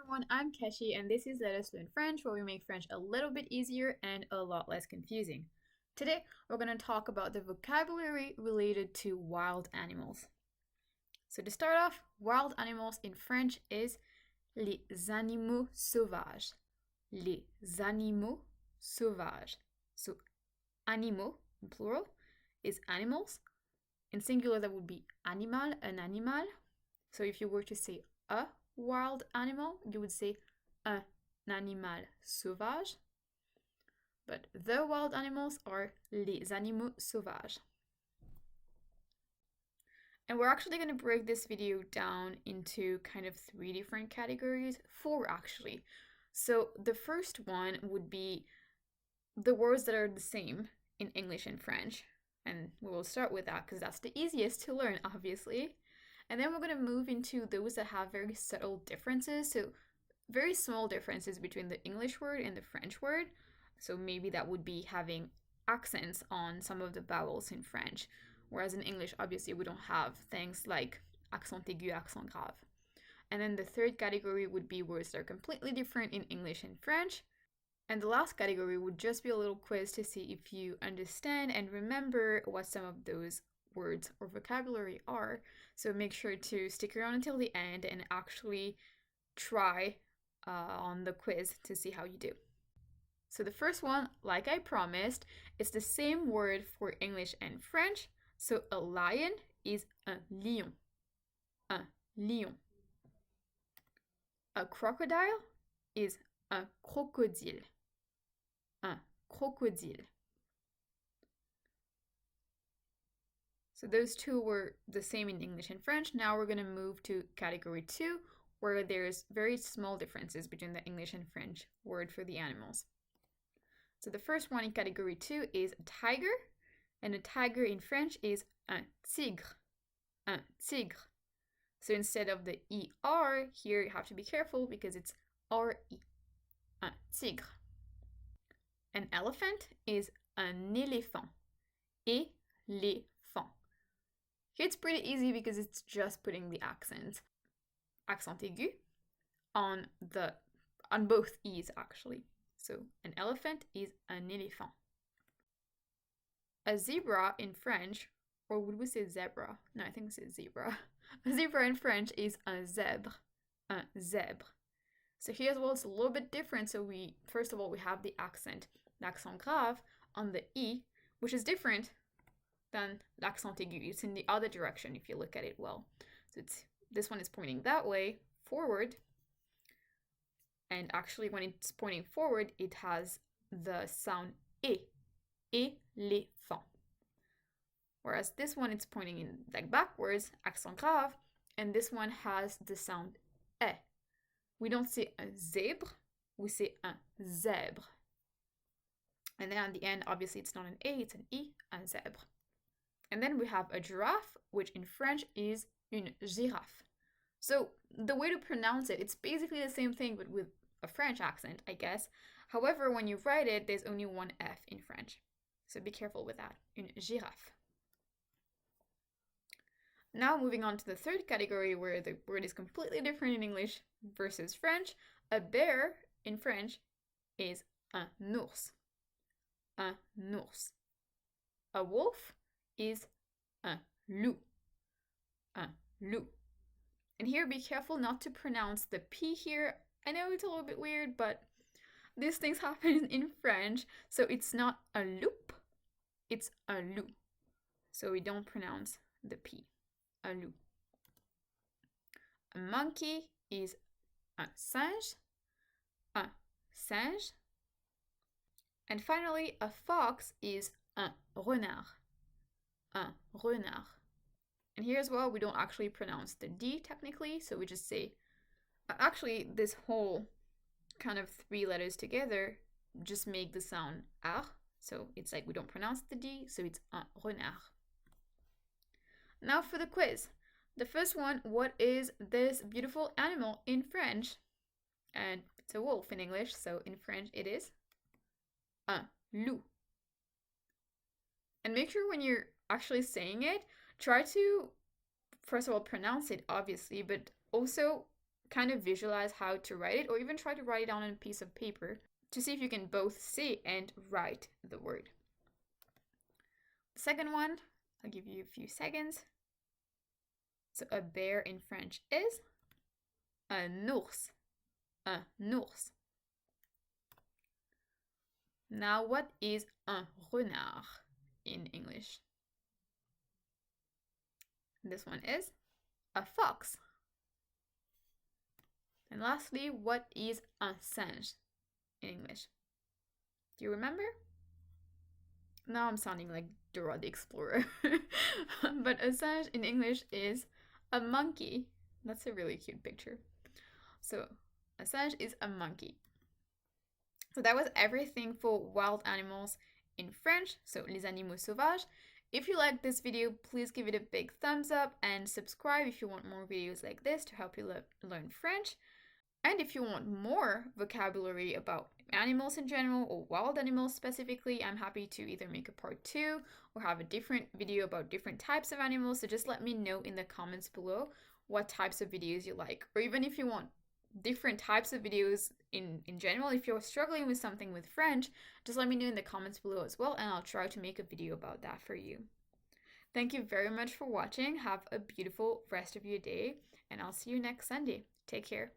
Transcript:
everyone, I'm Keshi and this is Let Us Learn French, where we make French a little bit easier and a lot less confusing. Today, we're going to talk about the vocabulary related to wild animals. So to start off, wild animals in French is les animaux sauvages. Les animaux sauvages. So animaux, in plural, is animals. In singular, that would be animal, an animal. So if you were to say a wild animal, you would say un animal sauvage. But the wild animals are les animaux sauvages. And we're actually going to break this video down into kind of three different categories, four actually. So the first one would be the words that are the same in English and French. And we will start with that because that's the easiest to learn, obviously. And then we're going to move into those that have very subtle differences. So very small differences between the English word and the French word. So maybe that would be having accents on some of the vowels in French. Whereas in English, obviously, we don't have things like accent aigu, accent grave. And then the third category would be words that are completely different in English and French. And the last category would just be a little quiz to see if you understand and remember what some of those words or vocabulary are. So make sure to stick around until the end and actually try on the quiz to see how you do. So the first one, like I promised, is the same word for English and French. So a lion is un lion. Un lion. A crocodile is un crocodile. Un crocodile. So those two were the same in English and French. Now we're going to move to category 2, where there's very small differences between the English and French word for the animals. So the first one in category 2 is a tiger, and a tiger in French is un tigre. Un tigre. So instead of the ER, here you have to be careful because it's RE. Un tigre. An elephant is un éléphant. Éléphant. It's pretty easy because it's just putting the accent aigu on both E's actually. So an elephant is un éléphant. A zebra in French, or would we say zebra? No, I think we say zebra. A zebra in French is un zèbre. Un zèbre. So here as well, it's a little bit different. So first of all, we have the accent, l'accent grave on the E, which is different than l'accent aigu. It's in the other direction if you look at it well. So this one is pointing that way, forward. And actually when it's pointing forward, it has the sound E. Éléphant. Whereas this one, it's pointing in like backwards, accent grave, and this one has the sound E. We don't say un zèbre, we say un zèbre. And then at the end, obviously it's not an A, it's an E, un zèbre. And then we have a giraffe, which in French is une girafe. So the way to pronounce it, it's basically the same thing, but with a French accent, I guess. However, when you write it, there's only one F in French. So be careful with that, une girafe. Now moving on to the third category where the word is completely different in English versus French. A bear in French is un ours. Un ours. A wolf is un loup. Un loup. And here be careful not to pronounce the P here. I know it's a little bit weird, but these things happen in French. So it's not a loup, it's un loup. So we don't pronounce the P. Un loup. A monkey is un singe. Un singe. And finally, a fox is un renard. Un renard. And here as well, we don't actually pronounce the D technically, so we just say, actually, this whole kind of 3 letters together just make the sound R. So it's like we don't pronounce the D, so it's un renard. Now for the quiz. The first one, what is this beautiful animal in French? And it's a wolf in English, so in French it is un loup. And make sure when you're actually saying it, try to, first of all, pronounce it, obviously, but also kind of visualize how to write it, or even try to write it on a piece of paper to see if you can both see and write the word. The second one, I'll give you a few seconds. So a bear in French is un ours. Un ours. Now, what is un renard in English? This one is a fox. And lastly, what is un singe in English? Do you remember? Now I'm sounding like Dora the Explorer. But a singe in English is a monkey. That's a really cute picture. So a singe is a monkey. So that was everything for wild animals in French, so les animaux sauvages. If you liked this video, please give it a big thumbs up and subscribe if you want more videos like this to help you learn French. And if you want more vocabulary about animals in general or wild animals specifically, I'm happy to either make a part 2 or have a different video about different types of animals. So just let me know in the comments below what types of videos you like, or even if you want different types of videos in general. If you're struggling with something with French, just let me know in the comments below as well, and I'll try to make a video about that for you. Thank you very much for watching. Have a beautiful rest of your day, and I'll see you next Sunday. Take care.